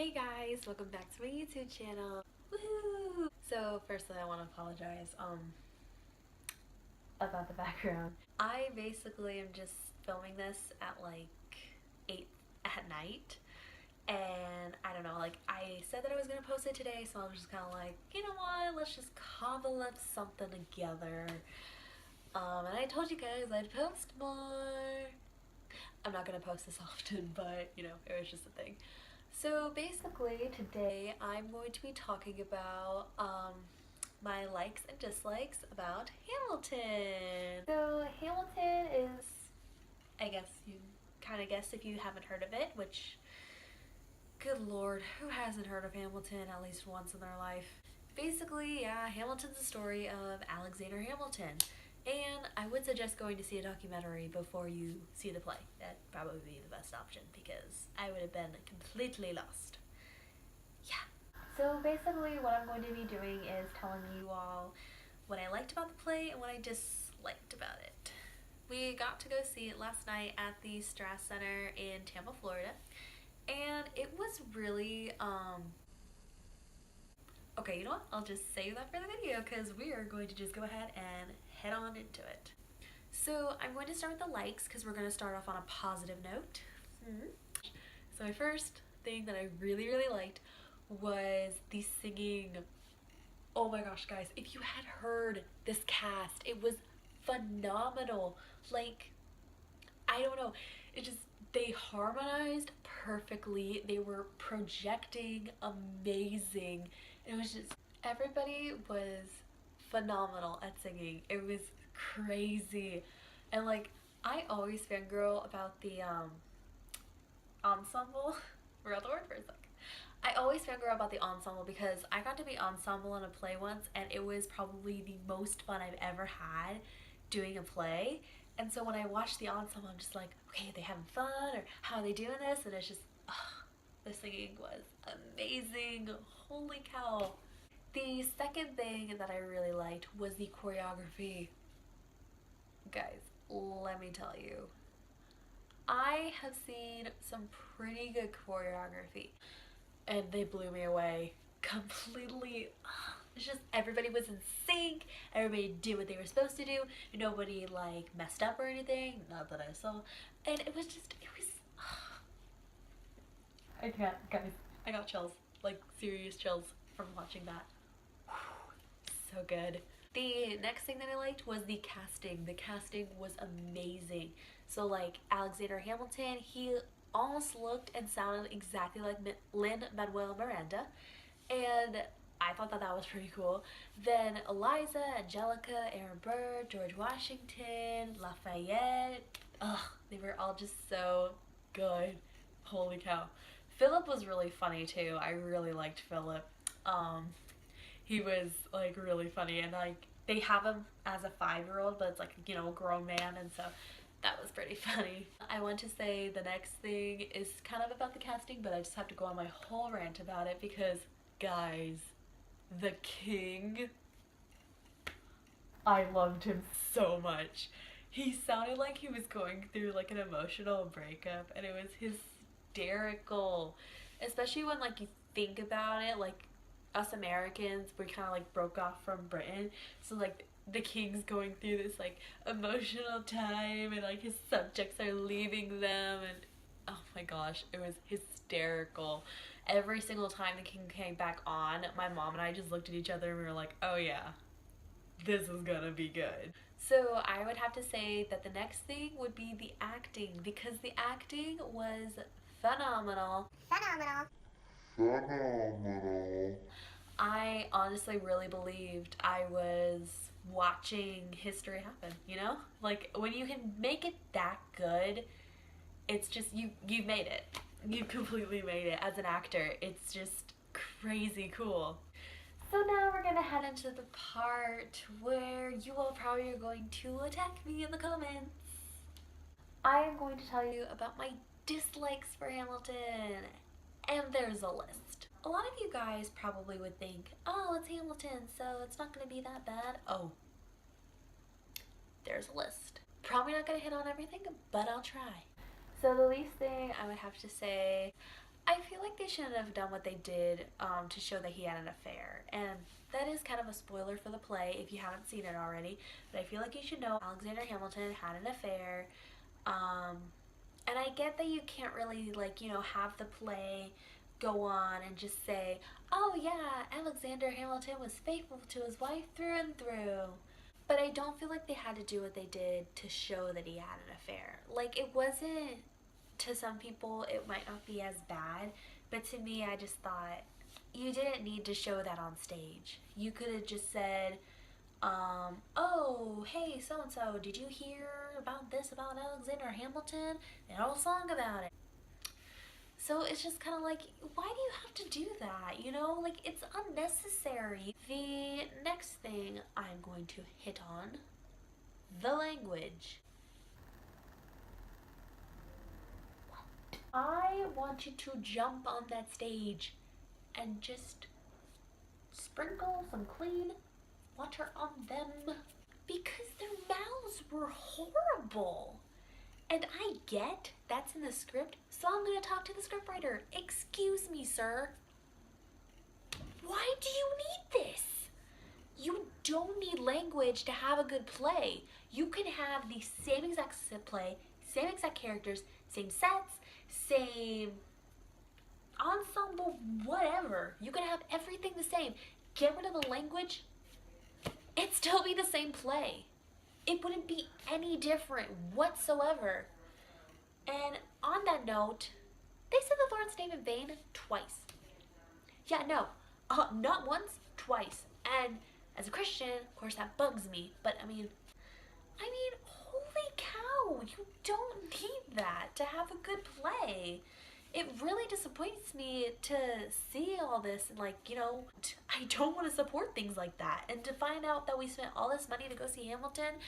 Hey guys, welcome back to my YouTube channel. Woohoo! So firstly I want to apologize about the background. I basically am just filming this at like 8 at night, and I don't know, like I said that I was gonna post it today, so I'm just kind of like, you know what, let's just cobble up something together. And I told you guys I'd post more. I'm not gonna post this often, but you know, it was just a thing. So basically today I'm going to be talking about my likes and dislikes about Hamilton. So Hamilton is, I guess you kind of guessed if you haven't heard of it, which, good lord, who hasn't heard of Hamilton at least once in their life? Basically, yeah, Hamilton's the story of Alexander Hamilton. And I would suggest going to see a documentary before you see the play. That'd probably be the best option because I would have been completely lost. Yeah. So basically what I'm going to be doing is telling you all what I liked about the play and what I disliked about it. We got to go see it last night at the Strass Center in Tampa, Florida. And it was really, okay, you know what? I'll just save that for the video because we are going to just go ahead and head on into it. So I'm going to start with the likes because we're going to start off on a positive note. So my first thing that I really liked was the singing. Oh my gosh, guys, if you had heard this cast, it was phenomenal. Like, I don't know, it just, they harmonized perfectly. They were projecting amazing. It was just, everybody was phenomenal at singing. It was crazy. And like, I always fangirl about the ensemble. Forgot the word for a sec. I always fangirl about the ensemble because I got to be ensemble in a play once, and it was probably the most fun I've ever had doing a play. And so when I watch the ensemble, I'm just like, okay, are they having fun, or how are they doing this? And it's just, the singing was amazing. Holy cow. The second thing that I really liked was the choreography. Guys, let me tell you, I have seen some pretty good choreography, and they blew me away completely. It's just, everybody was in sync, everybody did what they were supposed to do, nobody like messed up or anything, not that I saw, and it was just, it was, I can't, guys, I got chills, like serious chills from watching that. So good. The next thing that I liked was the casting. The casting was amazing. So like Alexander Hamilton, he almost looked and sounded exactly like Lin-Manuel Miranda, and I thought that that was pretty cool. Then Eliza, Angelica, Aaron Burr, George Washington, Lafayette, they were all just so good. Holy cow. Philip was really funny too. I really liked Philip. He was like really funny, and like they have him as a 5-year-old, but it's like, you know, a grown man, and so that was pretty funny. I want to say the next thing is kind of about the casting, but I just have to go on my whole rant about it because, guys, the king, I loved him so much. He sounded like he was going through like an emotional breakup, and it was hysterical, especially when like you think about it, like us Americans, we kind of like broke off from Britain, so like the king's going through this like emotional time, and like his subjects are leaving them, and oh my gosh, it was hysterical. Every single time the king came back on, my mom and I just looked at each other and we were like, oh yeah, this is gonna be good. So I would have to say that the next thing would be the acting, because the acting was phenomenal. Phenomenal. I honestly really believed I was watching history happen, you know? Like, when you can make it that good, it's just, you've made it. You completely made it as an actor. It's just crazy cool. So now we're gonna head into the part where you all probably are going to attack me in the comments. I am going to tell you about my dislikes for Hamilton, and there's a list. A lot of you guys probably would think, oh, it's Hamilton, so it's not gonna be that bad. Oh, there's a list. Probably not gonna hit on everything, but I'll try. So the least thing I would have to say I feel like they shouldn't have done what they did to show that he had an affair. And that is kind of a spoiler for the play if you haven't seen it already. But I feel like you should know Alexander Hamilton had an affair. Um, and I get that you can't really, like, have the play go on and just say, oh yeah, Alexander Hamilton was faithful to his wife through and through. But I don't feel like they had to do what they did to show that he had an affair. Like, it wasn't, to some people, it might not be as bad, but to me, I just thought, you didn't need to show that on stage. You could have just said, oh, hey, so-and-so, did you hear about this about Alexander Hamilton? They had a whole song about it. So it's just kind of like, why do you have to do that? Like, it's unnecessary. The next thing I'm going to hit on, the language. I want you to jump on that stage and just sprinkle some clean water on them because their mouths were horrible. And I get that's in the script, so I'm going to talk to the scriptwriter. Excuse me, sir. Why do you need this? You don't need language to have a good play. You can have the same exact play, same exact characters, same sets, same ensemble, whatever. You can have everything the same. Get rid of the language, it'd still be the same play. It wouldn't be any different whatsoever. And on that note, they said the Lord's name in vain twice. Yeah, no, not once, twice. And as a Christian, of course, that bugs me. But I mean, holy cow, you don't need that to have a good play. It really disappoints me to see all this and, like, I don't want to support things like that. And to find out that we spent all this money to go see Hamilton,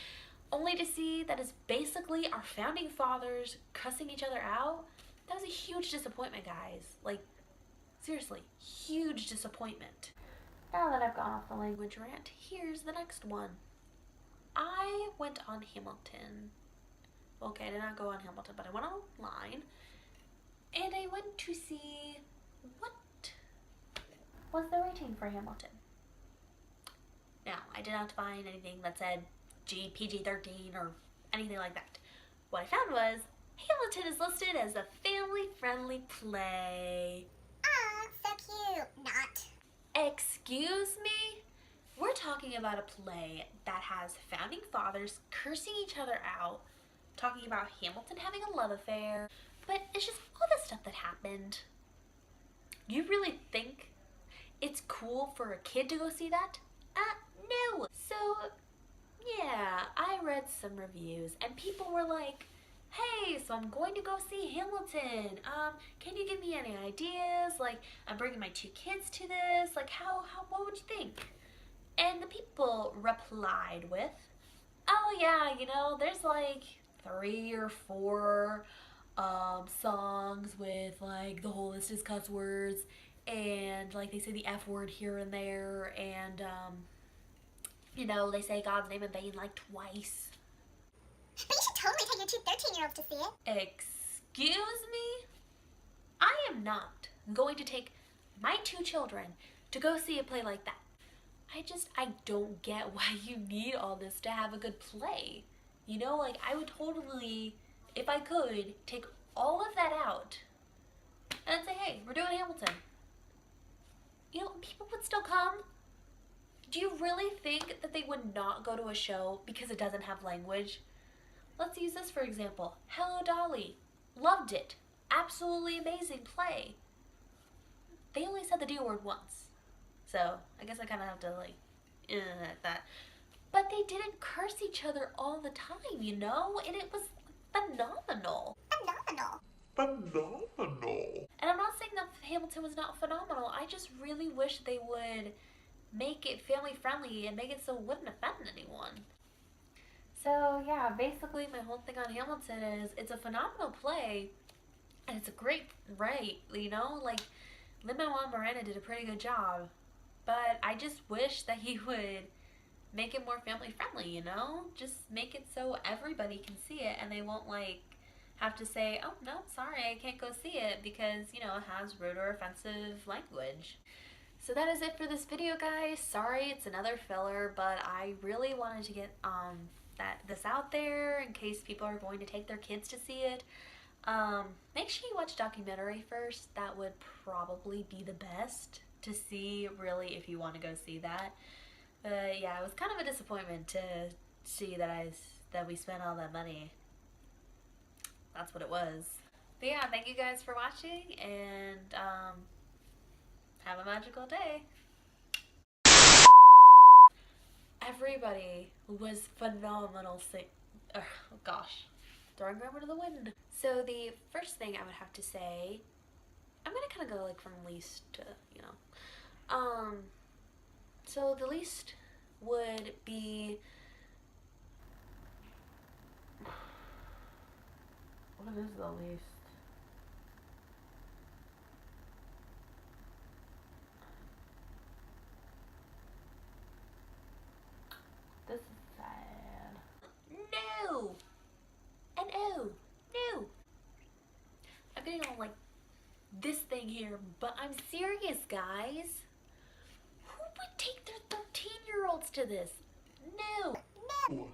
only to see that it's basically our founding fathers cussing each other out, that was a huge disappointment, guys. Like, seriously, huge disappointment. Now that I've gone off the language rant, here's the next one. I went on Hamilton. Okay, I did not go on Hamilton, but I went online. And I went to see what was the rating for Hamilton. Now, I did not find anything that said PG-13 or anything like that. What I found was Hamilton is listed as a family-friendly play. Aw, so cute. Not. Excuse me? We're talking about a play that has founding fathers cursing each other out, talking about Hamilton having a love affair, but it's just all the stuff that happened. You really think it's cool for a kid to go see that? No. So, yeah, I read some reviews and people were like, hey, so I'm going to go see Hamilton. Can you give me any ideas? Like, I'm bringing my 2 kids to this. Like, what would you think? And the people replied with, oh yeah, there's like 3 or 4 songs with, like, the whole list is cuss words, and, like, they say the F word here and there, and they say God's name in vain like twice. But you should totally take your 2 13-year-olds to see it. Excuse me? I am not going to take my 2 children to go see a play like that. I don't get why you need all this to have a good play. Like, I would totally, if I could, take all of that out and say, hey, we're doing Hamilton. People would still come. Do you really think that they would not go to a show because it doesn't have language? Let's use this for example. Hello, Dolly. Loved it. Absolutely amazing play. They only said the D word once. So, I guess I kind of have to, like that. But they didn't curse each other all the time, and it was phenomenal. Phenomenal. And I'm not saying that Hamilton was not phenomenal. I just really wish they would make it family friendly and make it so it wouldn't offend anyone. So yeah, basically my whole thing on Hamilton is it's a phenomenal play and it's a great write, like Lin-Manuel Miranda did a pretty good job. But I just wish that he would make it more family friendly, Just make it so everybody can see it and they won't, like, have to say, oh no, sorry, I can't go see it because, you know, it has rude or offensive language. So that is it for this video, guys. Sorry it's another filler, but I really wanted to get this out there in case people are going to take their kids to see it. Make sure you watch documentary first. That would probably be the best to see, really, if you want to go see that. But yeah, it was kind of a disappointment to see that we spent all that money. That's what it was. But yeah, thank you guys for watching, and have a magical day. Everybody was phenomenal oh gosh, throwing grammar to the wind. So the first thing I would have to say, I'm gonna kind of go like from least to, you know. So the least would be, what is the least? This is sad. No! And oh, no! I'm getting all like this thing here, but I'm serious, guys. Who would take their 13-year-olds to this? No! No.